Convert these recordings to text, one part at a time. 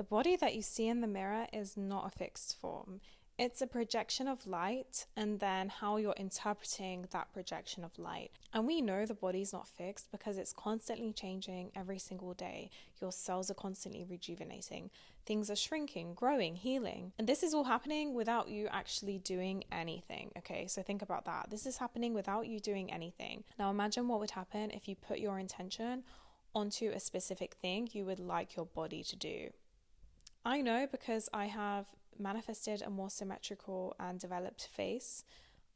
The body that you see in the mirror is not a fixed form. It's a projection of light, and then how you're interpreting that projection of light. And we know the body's not fixed because it's constantly changing every single day. Your cells are constantly rejuvenating. Things are shrinking, growing, healing. And this is all happening without you actually doing anything, okay? So think about that. This is happening without you doing anything. Now imagine what would happen if you put your intention onto a specific thing you would like your body to do. I know because I have manifested a more symmetrical and developed face.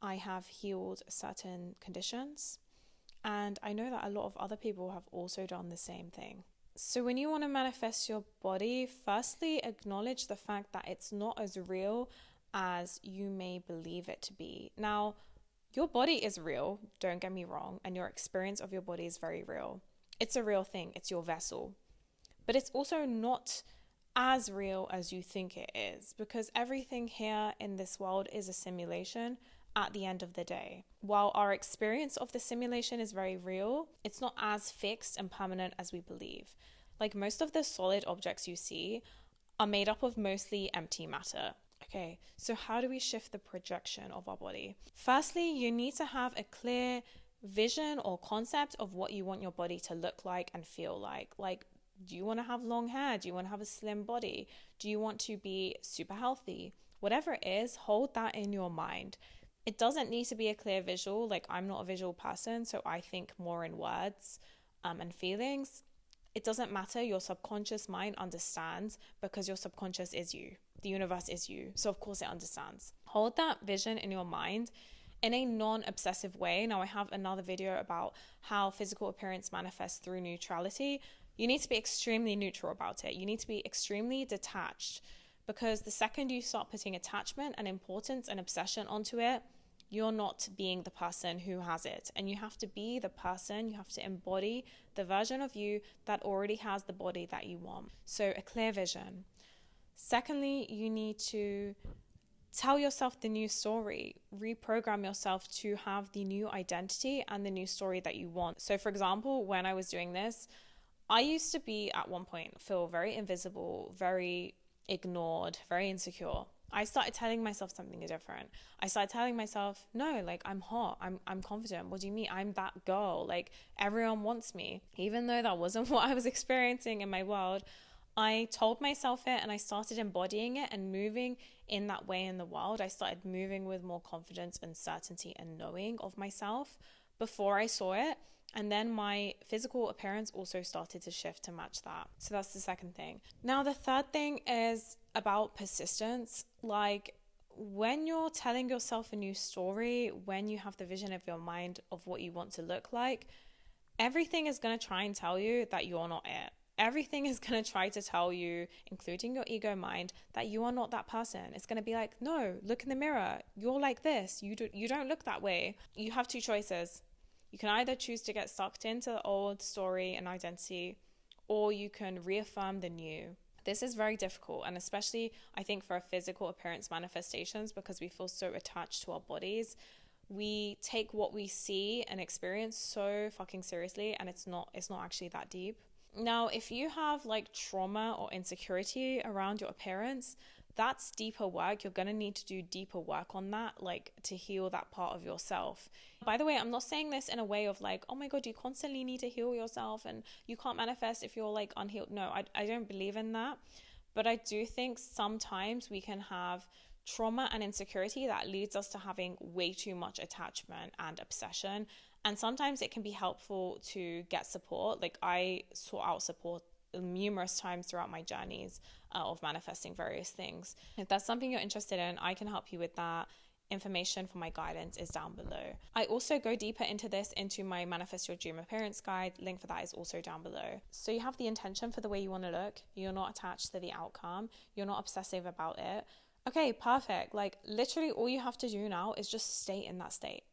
I have healed certain conditions, and I know that a lot of other people have also done the same thing. So when you want to manifest your body, firstly acknowledge the fact that it's not as real as you may believe it to be. Now, your body is real, don't get me wrong, and your experience of your body is very real. It's a real thing, it's your vessel. But it's also not as real as you think it is, because everything here in this world is a simulation at the end of the day. While our experience of the simulation is very real, it's not as fixed and permanent as we believe. Like most of the solid objects you see are made up of mostly empty matter. Okay, so how do we shift the projection of our body? Firstly, you need to have a clear vision or concept of what you want your body to look like and feel like. Like, do you want to have long hair? Do you want to have a slim body? Do you want to be super healthy? Whatever it is, hold that in your mind. It doesn't need to be a clear visual. Like, I'm not a visual person, so I think more in words and feelings. It doesn't matter. Your subconscious mind understands because your subconscious is you. The universe is you. So of course it understands. Hold that vision in your mind in a non-obsessive way. Now I have another video about how physical appearance manifests through neutrality. You need to be extremely neutral about it. You need to be extremely detached, because the second you start putting attachment and importance and obsession onto it, you're not being the person who has it. And you have to be the person, you have to embody the version of you that already has the body that you want. So a clear vision. Secondly, you need to tell yourself the new story, reprogram yourself to have the new identity and the new story that you want. So for example, when I was doing this, I used to be at one point feel very invisible, very ignored, very insecure. I started telling myself something different. I started telling myself, no, like I'm hot, I'm confident. What do you mean? I'm that girl. Like everyone wants me. Even though that wasn't what I was experiencing in my world, I told myself it and I started embodying it and moving in that way in the world. I started moving with more confidence and certainty and knowing of myself before I saw it. And then my physical appearance also started to shift to match that. So that's the second thing. Now, the third thing is about persistence. Like when you're telling yourself a new story, when you have the vision of your mind of what you want to look like, everything is going to try and tell you that you're not it. Everything is going to try to tell you, including your ego mind, that you are not that person. It's going to be like, no, look in the mirror. You're like this. You don't look that way. You have two choices. You can either choose to get sucked into the old story and identity, or you can reaffirm the new. This is very difficult, and especially I think for physical appearance manifestations, because we feel so attached to our bodies. We take what we see and experience so fucking seriously, and it's not actually that deep. Now, if you have like trauma or insecurity around your appearance, that's deeper work. You're going to need to do deeper work on that, like to heal that part of yourself. By the way, I'm not saying this in a way of like, oh my God, you constantly need to heal yourself and you can't manifest if you're like unhealed. No, I don't believe in that. But I do think sometimes we can have trauma and insecurity that leads us to having way too much attachment and obsession. And sometimes it can be helpful to get support. Like I sought out support numerous times throughout my journeys of manifesting various things. If that's something you're interested in, I can help you with that. Information for my guidance is down below. I also go deeper into this into my Manifest Your Dream Appearance Guide. Link for that is also down below. So you have the intention for the way you want to look. You're not attached to the outcome. You're not obsessive about it. Okay, perfect. Like literally all you have to do now is just stay in that state.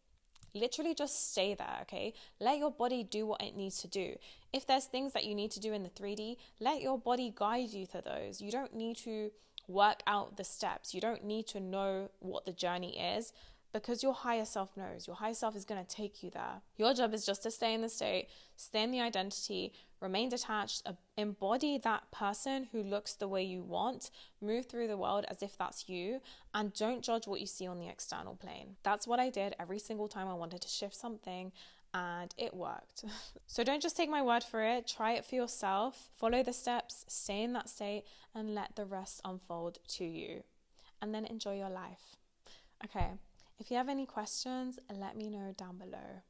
Literally just stay there, okay? Let your body do what it needs to do. If there's things that you need to do in the 3D, let your body guide you to those. You don't need to work out the steps. You don't need to know what the journey is, because your higher self knows. Your higher self is going to take you there. Your job is just to stay in the state, stay in the identity, remain detached, embody that person who looks the way you want, move through the world as if that's you, and don't judge what you see on the external plane. That's what I did every single time I wanted to shift something, and it worked. So don't just take my word for it, try it for yourself, follow the steps, stay in that state, and let the rest unfold to you. And then enjoy your life. Okay, if you have any questions, let me know down below.